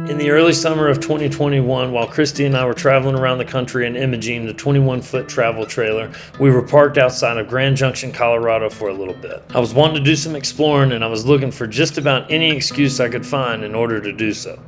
In the early summer of 2021, while Christy and I were traveling around the country in Imogene, the 21-foot travel trailer, we were parked outside of Grand Junction, Colorado for a little bit. I was wanting to do some exploring, and I was looking for just about any excuse I could find in order to do so.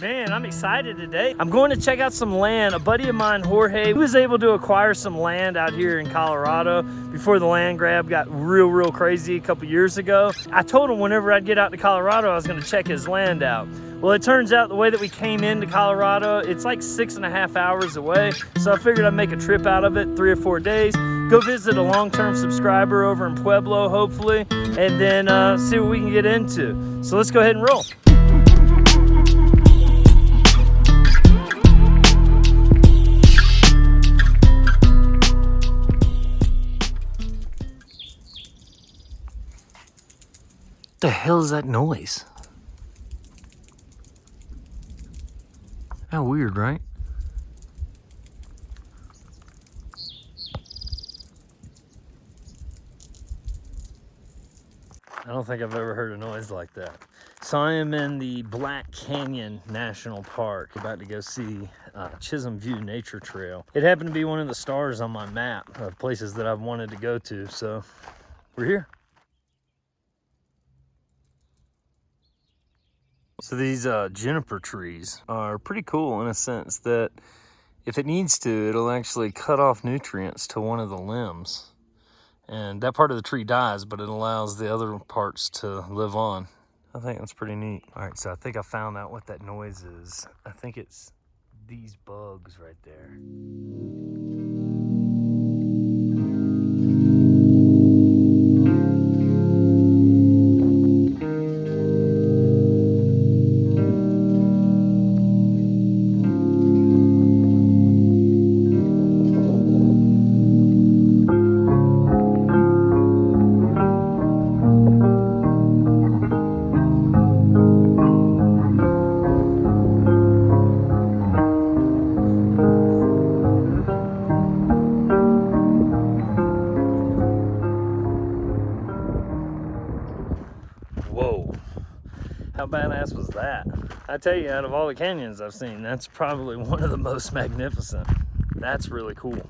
Man, I'm excited today. I'm going to check out some land. A buddy of mine, Jorge, he was able to acquire some land out here in Colorado before the land grab got real crazy a couple years ago. I told him whenever I'd get out to Colorado, I was going to check his land out. Well, it turns out the way that we came into Colorado, it's like 6.5 hours away. So I figured I'd make a trip out of it, 3 or 4 days, go visit a long-term subscriber over in Pueblo, hopefully, and then see what we can get into. So let's go ahead and roll. What the hell is that noise? How weird, right? I don't think I've ever heard a noise like that. So I am in the Black Canyon National Park, about to go see Chisholm View Nature Trail. It happened to be one of the stars on my map of places that I've wanted to go to, so we're here. So these juniper trees are pretty cool in a sense that if it needs to, it'll actually cut off nutrients to one of the limbs. And that part of the tree dies, but it allows the other parts to live on. I think that's pretty neat. All right, so I think I found out what that noise is. I think it's these bugs right there. Whoa, how badass was that? I tell you, out of all the canyons I've seen, that's probably one of the most magnificent. That's really cool.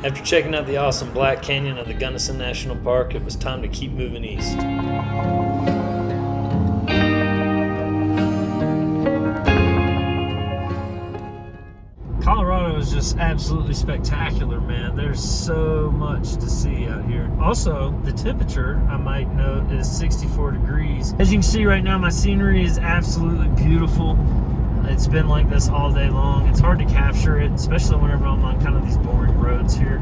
After checking out the awesome Black Canyon of the Gunnison National Park, it was time to keep moving east. Colorado is just absolutely spectacular, man. There's so much to see out here. Also, the temperature, I might note, is 64 degrees. As you can see right now, my scenery is absolutely beautiful. It's been like this all day long. It's hard to capture it, especially whenever I'm on kind of these boring roads here.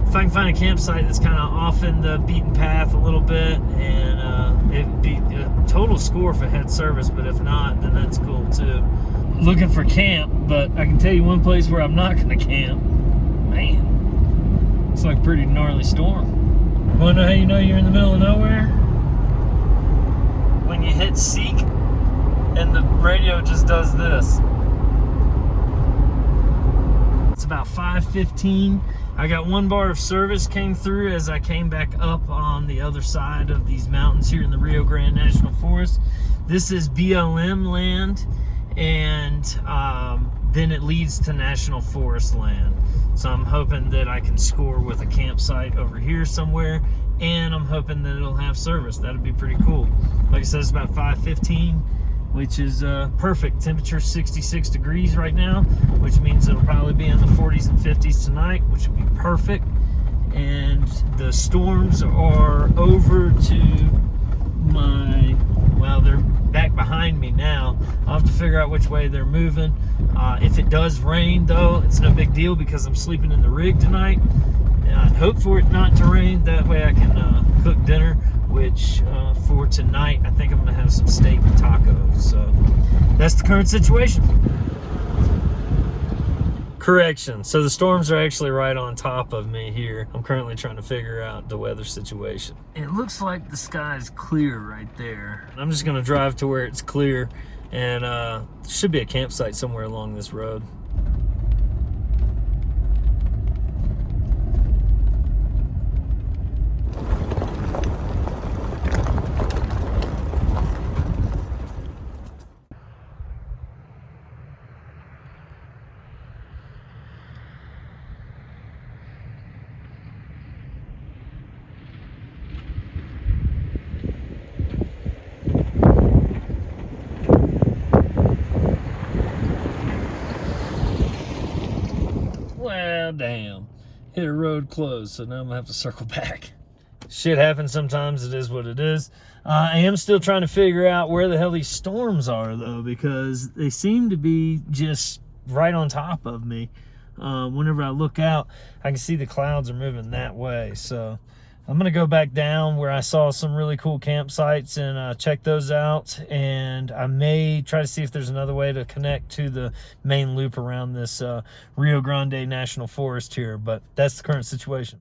If I can find a campsite that's kind of off in the beaten path a little bit, and it'd be a total score for head service, but if not, then that's cool too. Looking for camp, but I can tell you one place where I'm not gonna camp. Man, it's like a pretty gnarly storm. Wanna know how you know you're in the middle of nowhere? When you hit seek, and the radio just does this. It's about 5:15. I got 1 bar of service came through as I came back up on the other side of these mountains here in the Rio Grande National Forest. This is BLM land, and then it leads to National Forest land. So I'm hoping that I can score with a campsite over here somewhere, and I'm hoping that it'll have service. That'd be pretty cool. Like I said, it's about 5:15, which is perfect. Temperature 66 degrees right now, which means it'll probably be in the 40s and 50s tonight, which would be perfect. And the storms are over to my, well, they're back behind me now. I'll have to figure out which way they're moving. If it does rain, though, it's no big deal because I'm sleeping in the rig tonight. I'd hope for it not to rain. That way I can cook dinner, which for tonight, I think I'm going to have some steak and tacos. So that's the current situation. Correction. So the storms are actually right on top of me here. I'm currently trying to figure out the weather situation. It looks like the sky is clear right there. I'm just going to drive to where it's clear, and there should be a campsite somewhere along this road. Well, damn. Hit a road closed, so now I'm gonna have to circle back. Shit happens sometimes. It is what it is. I am still trying to figure out where the hell these storms are, though, because they seem to be just right on top of me. Whenever I look out, I can see the clouds are moving that way. So I'm gonna go back down where I saw some really cool campsites and check those out, and I may try to see if there's another way to connect to the main loop around this Rio Grande National Forest here, but that's the current situation.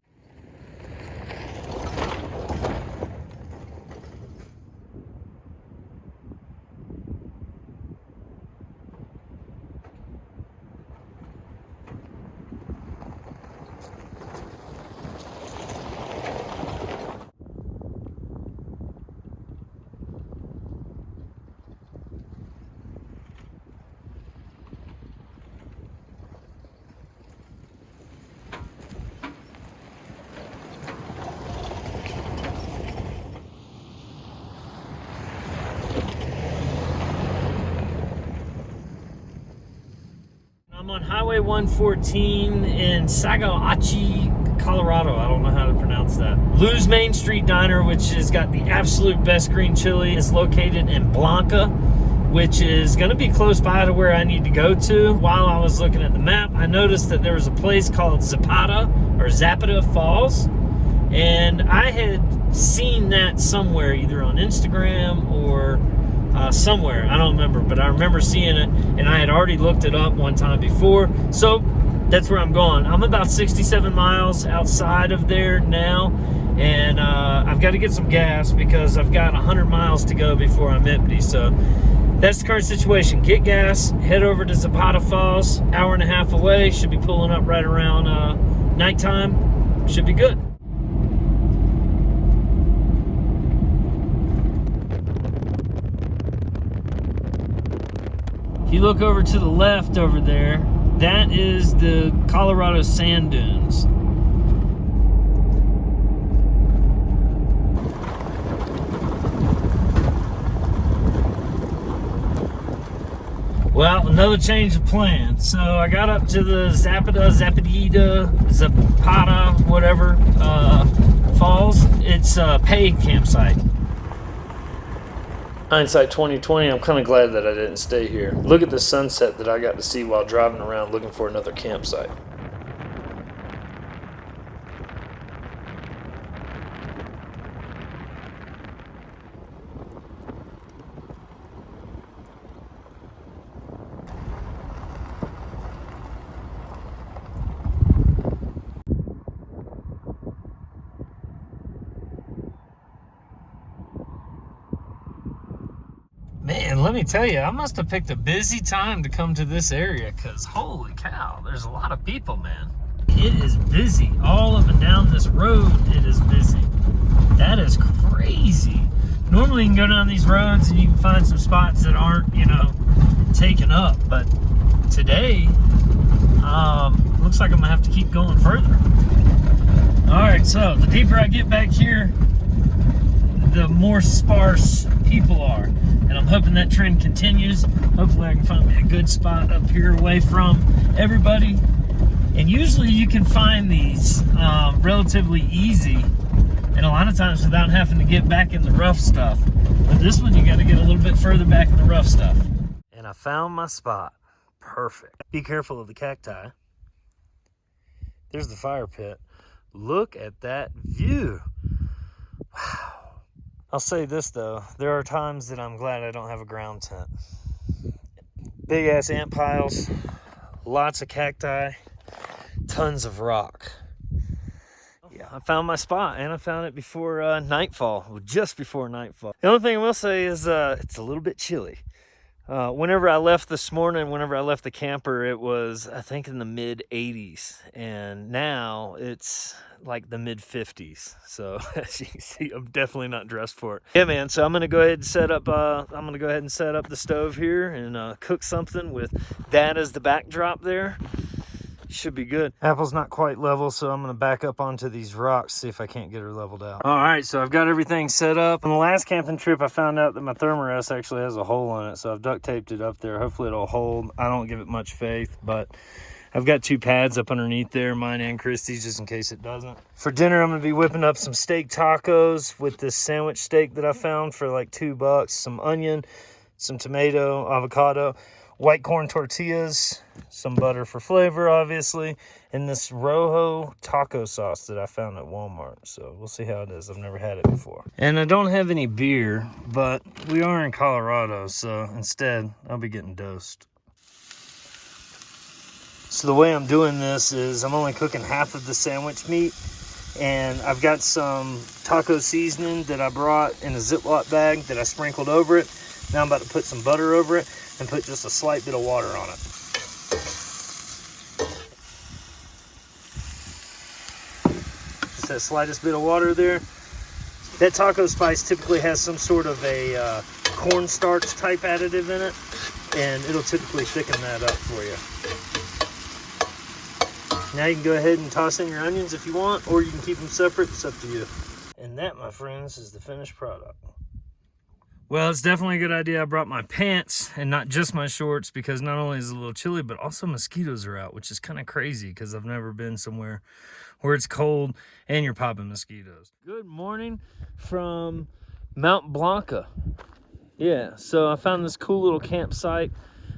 I'm on Highway 114 in 𝐒𝐭, Colorado. I don't know how to pronounce that. Lou's Main Street Diner, which has got the absolute best green chili, is located in Blanca, which is going to be close by to where I need to go to. While I was looking at the map, I noticed that there was a place called 𝐒𝐵ATA Falls, and I had seen that somewhere, either on Instagram or somewhere. I don't remember, but I remember seeing it, and I had already looked it up one time before, so that's where I'm going. I'm about 67 miles outside of there now, and I've got to get some gas because I've got 100 miles to go before I'm empty. So that's the current situation. Get gas, head over to 𝐒𝐵ATA Falls, hour and a half away. Should be pulling up right around nighttime. Should be good. If you look over to the left over there, that is the Colorado sand dunes. Well, another change of plan. So I got up to the 𝐒𝐵ATA, whatever, falls. It's a paid campsite. Hindsight 2020, I'm kind of glad that I didn't stay here. Look at the sunset that I got to see while driving around looking for another campsite. Man, let me tell you, I must have picked a busy time to come to this area, because holy cow, there's a lot of people, man. It is busy. All up and down this road, it is busy. That is crazy. Normally you can go down these roads and you can find some spots that aren't, you know, taken up, but today, looks like I'm gonna have to keep going further. All right, so the deeper I get back here, the more sparse people are. And I'm hoping that trend continues. Hopefully I can find me a good spot up here away from everybody. And usually you can find these relatively easy, and a lot of times without having to get back in the rough stuff. But this one, you got to get a little bit further back in the rough stuff. And I found my spot. Perfect. Be careful of the cacti. There's the fire pit. Look at that view. Wow. I'll say this though, there are times that I'm glad I don't have a ground tent. Big ass ant piles, lots of cacti, tons of rock. Yeah, I found my spot, and I found it before nightfall, just before nightfall. The only thing I will say is it's a little bit chilly. Whenever I left this morning, whenever I left the camper, it was, I think, in the mid 80s, and now it's like the mid 50s. So as you can see, I'm definitely not dressed for it. Yeah, man. So I'm gonna go ahead and set up. The stove here and cook something with that as the backdrop there. Should be good. Apple's not quite level, so I'm gonna back up onto these rocks, see if I can't get her leveled out. All right, so I've got everything set up. On the last camping trip, I found out that my thermarest actually has a hole in it, so I've duct taped it up there. Hopefully it'll hold. I don't give it much faith, but I've got 2 pads up underneath there, mine and Christy's, just in case it doesn't. For dinner, I'm gonna be whipping up some steak tacos with this sandwich steak that I found for like $2. Some onion, some tomato, avocado, white corn tortillas, some butter for flavor, obviously, and this Rojo taco sauce that I found at Walmart. So we'll see how it is. I've never had it before. And I don't have any beer, but we are in Colorado, so instead I'll be getting dosed. So the way I'm doing this is I'm only cooking half of the sandwich meat, and I've got some taco seasoning that I brought in a Ziploc bag that I sprinkled over it. Now I'm about to put some butter over it and put just a slight bit of water on it. Just that slightest bit of water there. That taco spice typically has some sort of a cornstarch type additive in it, and it'll typically thicken that up for you. Now you can go ahead and toss in your onions if you want, or you can keep them separate. It's up to you. And that, my friends, is the finished product. Well, it's definitely a good idea I brought my pants and not just my shorts, because not only is it a little chilly, but also mosquitoes are out, which is kind of crazy because I've never been somewhere where it's cold and you're popping mosquitoes. Good morning from Mt Blanca. Yeah, so I found this cool little campsite.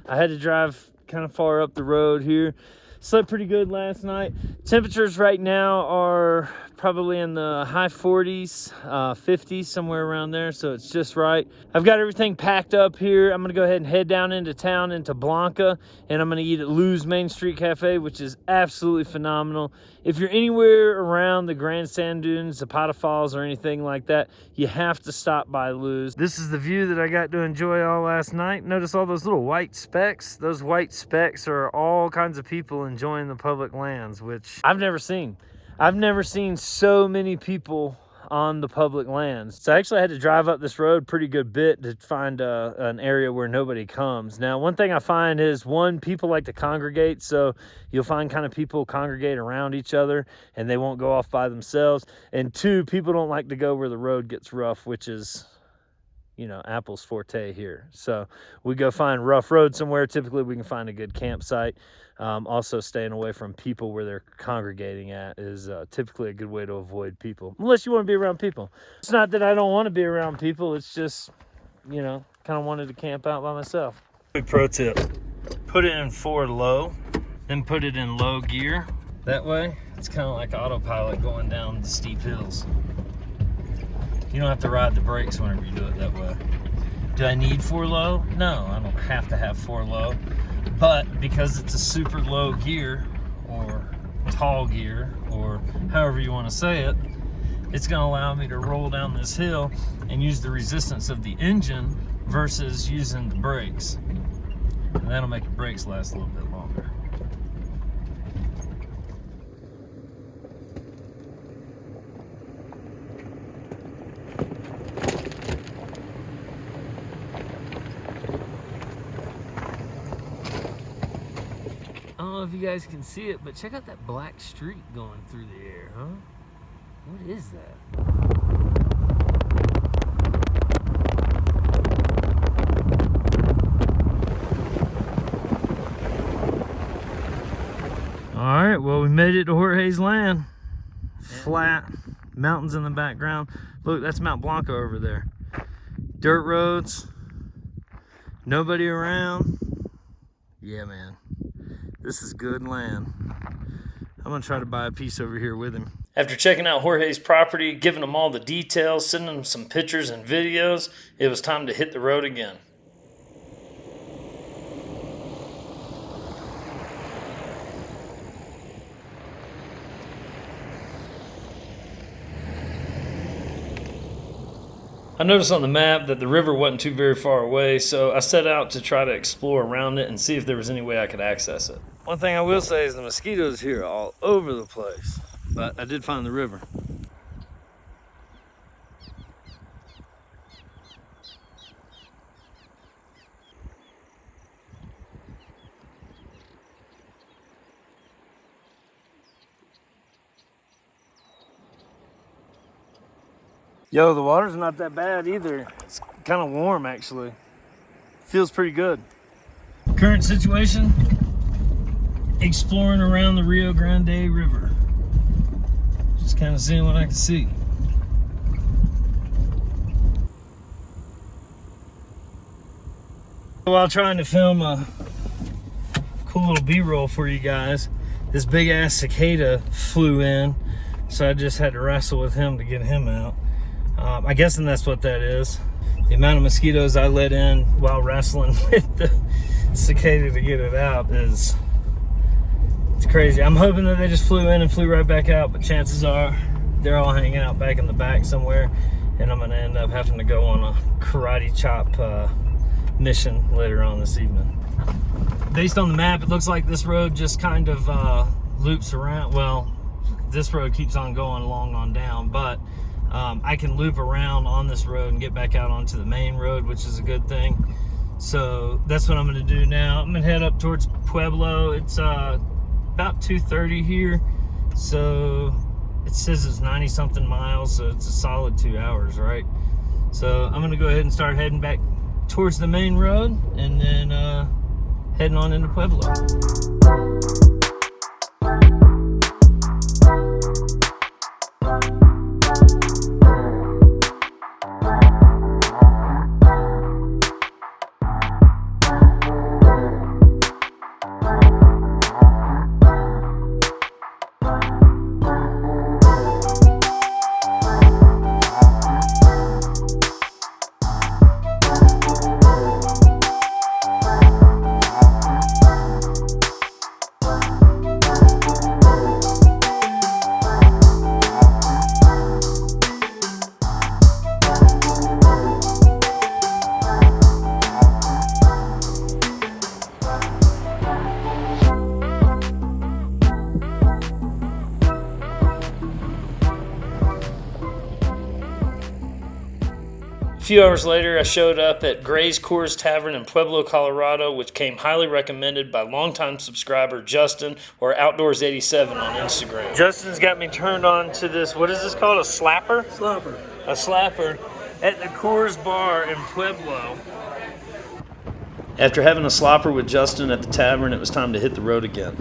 I had to drive kind of far up the road here. Slept pretty good last night. Temperatures right now are probably in the high 40s, 50s, somewhere around there, so it's just right. I've got everything packed up here. I'm gonna go ahead and head down into town, into Blanca, and I'm gonna eat at 𝐒𝐿's Main Street Cafe, which is absolutely phenomenal. If you're anywhere around the Grand Sand Dunes, Zapata Falls, or anything like that, you have to stop by 𝐒𝐿's. This is the view that I got to enjoy all last night. Notice all those little white specks? Those white specks are all kinds of people enjoying the public lands, which I've never seen. I've never seen so many people on the public lands. So I actually had to drive up this road pretty good bit to find an area where nobody comes. Now, one thing I find is, one, people like to congregate, so you'll find kind of people congregate around each other and they won't go off by themselves. And two, people don't like to go where the road gets rough, which is, you know, Apple's forte here. So we go find rough road somewhere. Typically we can find a good campsite. Also staying away from people where they're congregating at is typically a good way to avoid people, unless you want to be around people. It's not that I don't want to be around people, it's just, you know, kind of wanted to camp out by myself. Big pro tip: put it in 4 low, then put it in low gear. That way it's kind of like autopilot going down the steep hills. You don't have to ride the brakes whenever you do it that way. Do I need 4 low? No, I don't have to have 4 low. But because it's a super low gear, or tall gear, or however you want to say it, it's going to allow me to roll down this hill and use the resistance of the engine versus using the brakes. And that'll make your brakes last a little bit longer. I don't know if you guys can see it, but check out that black streak going through the air, huh? What is that? All right, well, we made it to 𝐼𝐴 land. Flat, mountains in the background. Look, that's Mt Blanca over there. Dirt roads, nobody around. Yeah, man, this is good land. I'm gonna try to buy a piece over here with him. After checking out 𝐼𝐴's property, giving him all the details, sending him some pictures and videos, it was time to hit the road again. I noticed on the map that the river wasn't too very far away, so I set out to try to explore around it and see if there was any way I could access it. One thing I will say is the mosquitoes here are all over the place, but I did find the river. Yo, the water's not that bad either. It's kind of warm, actually. Feels pretty good. Current situation, exploring around the Rio Grande River. Just kind of seeing what I can see. While trying to film a cool little B-roll for you guys, this big ass cicada flew in, so I just had to wrestle with him to get him out. I'm guessing that's what that is. The amount of mosquitoes I let in while wrestling with the cicada to get it out it's crazy. I'm hoping that they just flew in and flew right back out, but chances are they're all hanging out back in the back somewhere, and I'm gonna end up having to go on a karate chop mission later on this evening. Based on the map, it looks like this road just kind of loops around. Well, this road keeps on going along on down, but I can loop around on this road and get back out onto the main road, which is a good thing. So that's what I'm going to do now. I'm going to head up towards Pueblo. It's about 2:30 here, so it says it's 90 something miles, so it's a solid 2 hours, right? So I'm going to go ahead and start heading back towards the main road, and then heading on into Pueblo. A few hours later, I showed up at Gray's Coors Tavern in Pueblo, Colorado, which came highly recommended by longtime subscriber Justin, or Outdoors87 on Instagram. Justin's got me turned on to this, what is this called, a slapper? Slopper. A slapper at the Coors Bar in Pueblo. After having a slopper with Justin at the tavern, it was time to hit the road again.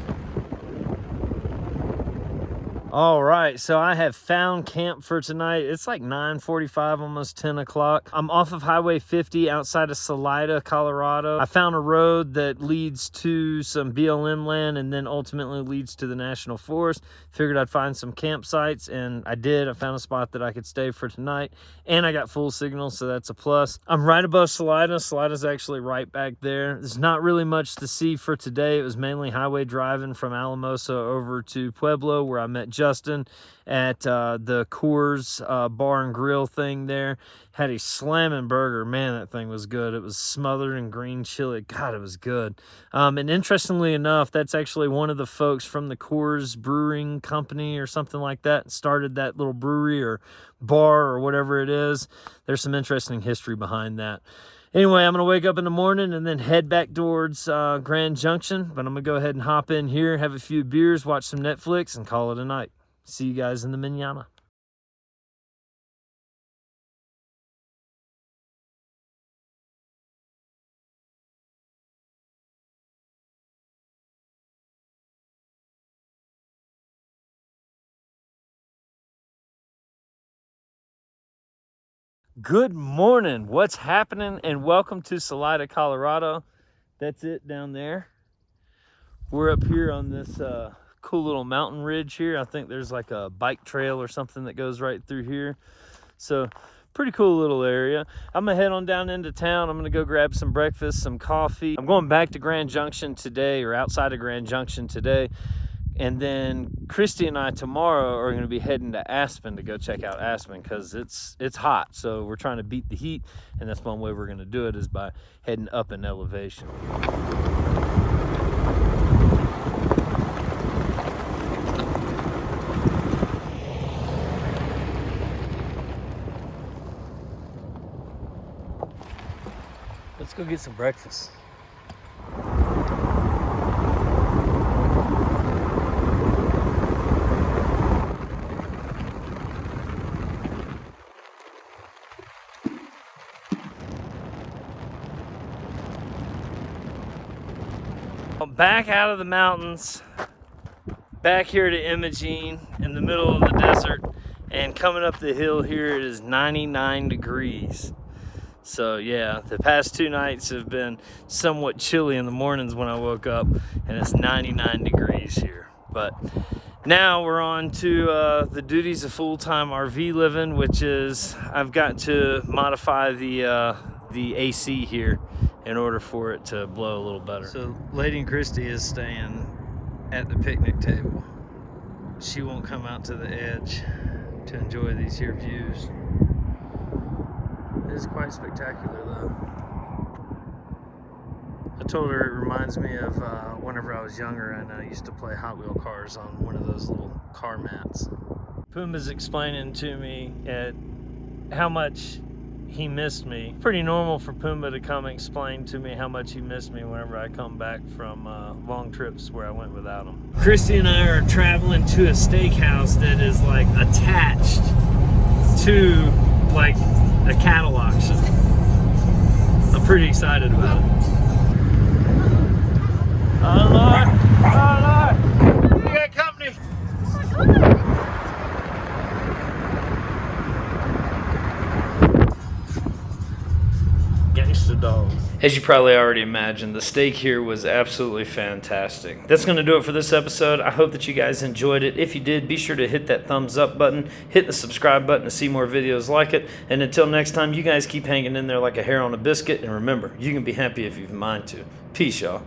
All right, so I have found camp for tonight. It's like 9:45, almost 10 o'clock. I'm off of Highway 50 outside of Salida, Colorado. I found a road that leads to some BLM land and then ultimately leads to the National Forest. Figured I'd find some campsites, and I did. I found a spot that I could stay for tonight, and I got full signal, so that's a plus. I'm right above Salida. Salida's actually right back there. There's not really much to see for today. It was mainly highway driving from Alamosa over to Pueblo, where I met Justin, at the Coors Bar and Grill thing there. Had a slamming burger. Man, that thing was good. It was smothered in green chili. God, it was good. And interestingly enough, that's actually one of the folks from the Coors Brewing Company or something like that started that little brewery or bar or whatever it is. There's some interesting history behind that. Anyway, I'm going to wake up in the morning and then head back towards Grand Junction. But I'm going to go ahead and hop in here, have a few beers, watch some Netflix, and call it a night. See you guys in the mañana. Good morning. What's happening? And welcome to Salida, Colorado. That's it down there. We're up here on this cool little mountain ridge here. I think there's like a bike trail or something that goes right through here. So pretty cool little area. I'm gonna head on down into town. I'm gonna go grab some breakfast, some coffee. I'm going back to Grand Junction today, or outside of Grand Junction today. And then Christy and I tomorrow are going to be heading to Aspen to go check out Aspen because it's hot. So we're trying to beat the heat, and that's one way we're going to do it is by heading up in elevation. Let's go get some breakfast. Back out of the mountains, back here to Imogene in the middle of the desert, and coming up the hill here it is 99 degrees. So yeah, the past 2 nights have been somewhat chilly in the mornings when I woke up, and it's 99 degrees here. But now we're on to the duties of full-time RV living, which is I've got to modify the AC here in order for it to blow a little better. So Lady and Christy is staying at the picnic table. She won't come out to the edge to enjoy these here views. It is quite spectacular though. I told her it reminds me of whenever I was younger and I used to play Hot Wheel cars on one of those little car mats. Pumbaa's explaining to me how much he missed me. Pretty normal for Pumbaa to come explain to me how much he missed me whenever I come back from long trips where I went without him. Christy and I are traveling to a steakhouse that is like attached to like a cattle auction. I'm pretty excited about it. Oh Lord! Oh Lord! We got company! Gangsta dogs. As you probably already imagined, the steak here was absolutely fantastic. That's going to do it for this episode. I hope that you guys enjoyed it. If you did, be sure to hit that thumbs up button, hit the subscribe button to see more videos like it. And until next time, you guys keep hanging in there like a hair on a biscuit. And remember, you can be happy if you have a mind to. Peace, y'all.